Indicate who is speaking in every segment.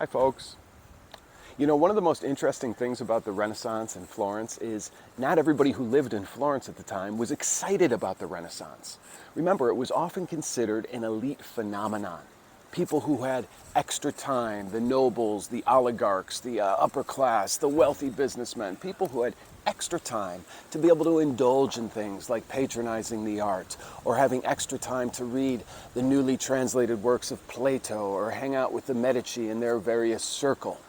Speaker 1: Hi, folks. You know, one of the most interesting things about the Renaissance in Florence is not everybody who lived in Florence at the time was excited about the Renaissance. Remember, it was often considered an elite phenomenon. People who had extra time, the nobles, the oligarchs, the upper class, the wealthy businessmen, people who had extra time to be able to indulge in things like patronizing the arts or having extra time to read the newly translated works of Plato or hang out with the Medici in their various circle.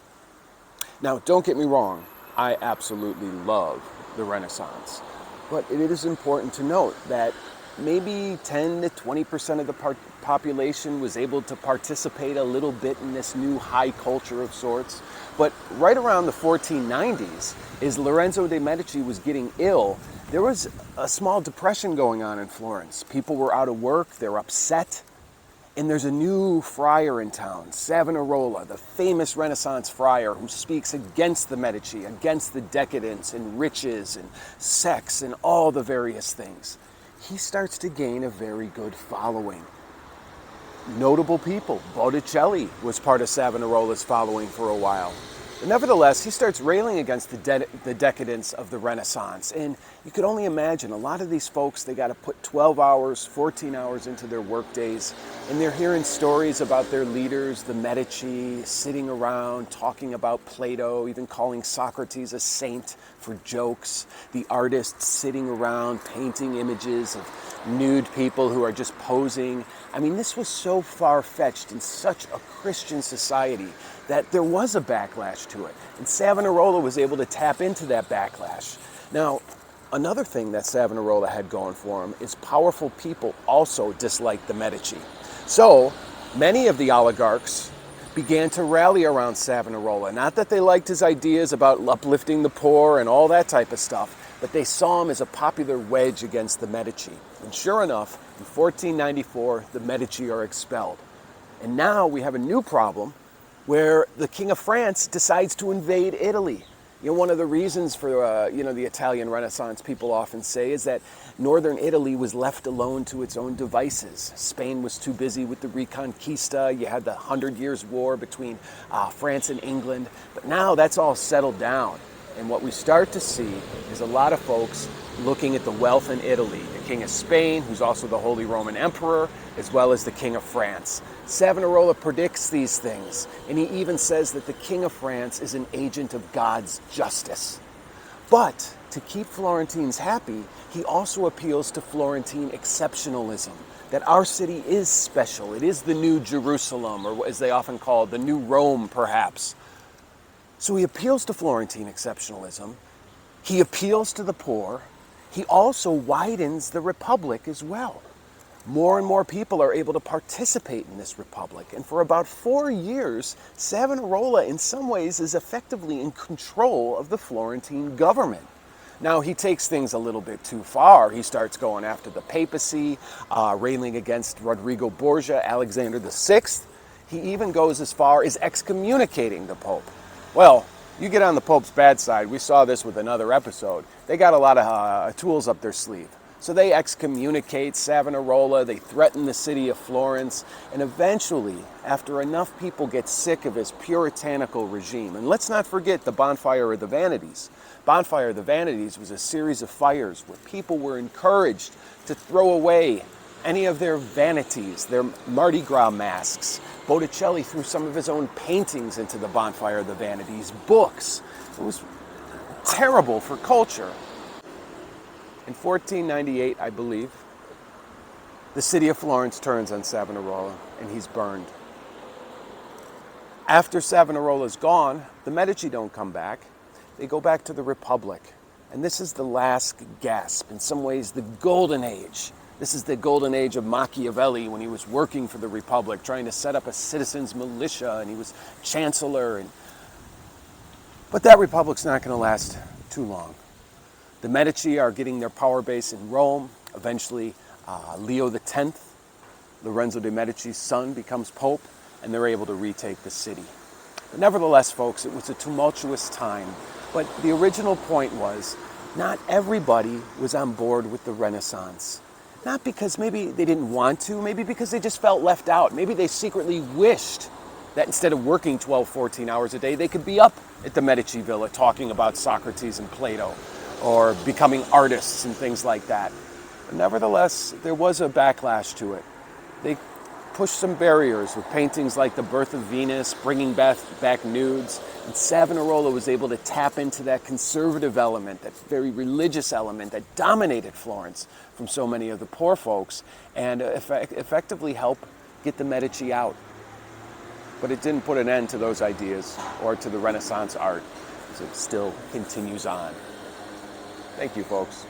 Speaker 1: Now, don't get me wrong, I absolutely love the Renaissance, but it is important to note that maybe 10 to 20% of the population was able to participate a little bit in this new high culture of sorts. But right around the 1490s, as Lorenzo de' Medici was getting ill, there was a small depression going on in Florence. People were out of work, they're upset. And there's a new friar in town, Savonarola, the famous Renaissance friar who speaks against the Medici, against the decadence and riches and sex and all the various things. He starts to gain a very good following. Notable people. Botticelli was part of Savonarola's following for a while. But nevertheless, he starts railing against the decadence of the Renaissance. And you could only imagine, a lot of these folks, they got to put 12 hours, 14 hours into their work days. And they're hearing stories about their leaders, the Medici, sitting around, talking about Plato, even calling Socrates a saint for jokes. The artists sitting around, painting images of nude people who are just posing. I mean, this was so far-fetched in such a Christian society that there was a backlash to it. And Savonarola was able to tap into that backlash. Now, another thing that Savonarola had going for him is powerful people also disliked the Medici. So, many of the oligarchs began to rally around Savonarola. Not that they liked his ideas about uplifting the poor and all that type of stuff, but they saw him as a popular wedge against the Medici. And sure enough, in 1494, the Medici are expelled. And now we have a new problem where the King of France decides to invade Italy. You know, one of the reasons for, the Italian Renaissance, people often say, is that northern Italy was left alone to its own devices. Spain was too busy with the Reconquista. You had the 100 Years' War between France and England. But now that's all settled down. And what we start to see is a lot of folks looking at the wealth in Italy. The King of Spain, who's also the Holy Roman Emperor, as well as the King of France. Savonarola predicts these things, and he even says that the King of France is an agent of God's justice. But to keep Florentines happy, he also appeals to Florentine exceptionalism, that our city is special. It is the new Jerusalem, or as they often call it, the new Rome, perhaps. So he appeals to Florentine exceptionalism. He appeals to the poor. He also widens the republic as well. More and more people are able to participate in this republic. And for about 4 years, Savonarola in some ways is effectively in control of the Florentine government. Now, he takes things a little bit too far. He starts going after the papacy, railing against Rodrigo Borgia, Alexander VI. He even goes as far as excommunicating the Pope. Well, you get on the Pope's bad side. We saw this with another episode. They got a lot of tools up their sleeve. So they excommunicate Savonarola, they threaten the city of Florence, and eventually, after enough people get sick of his puritanical regime, and let's not forget the Bonfire of the Vanities. Bonfire of the Vanities was a series of fires where people were encouraged to throw away any of their vanities, their Mardi Gras masks. Botticelli threw some of his own paintings into the Bonfire of the Vanities, books. It was terrible for culture. In 1498, I believe, the city of Florence turns on Savonarola and he's burned. After Savonarola's gone, the Medici don't come back. They go back to the Republic. And this is the last gasp, in some ways the golden age. This is the golden age of Machiavelli when he was working for the Republic, trying to set up a citizens' militia, and he was chancellor. But that Republic's not going to last too long. The Medici are getting their power base in Rome. Eventually, Leo X, Lorenzo de' Medici's son, becomes Pope, and they're able to retake the city. But nevertheless, folks, it was a tumultuous time. But the original point was, not everybody was on board with the Renaissance. Not because maybe they didn't want to, maybe because they just felt left out. Maybe they secretly wished that instead of working 12, 14 hours a day, they could be up at the Medici Villa talking about Socrates and Plato, or becoming artists and things like that. But nevertheless, there was a backlash to it. They pushed some barriers with paintings like The Birth of Venus, bringing back nudes, and Savonarola was able to tap into that conservative element, that very religious element that dominated Florence from so many of the poor folks, and effectively help get the Medici out. But it didn't put an end to those ideas or to the Renaissance art, as it still continues on. Thank you, folks.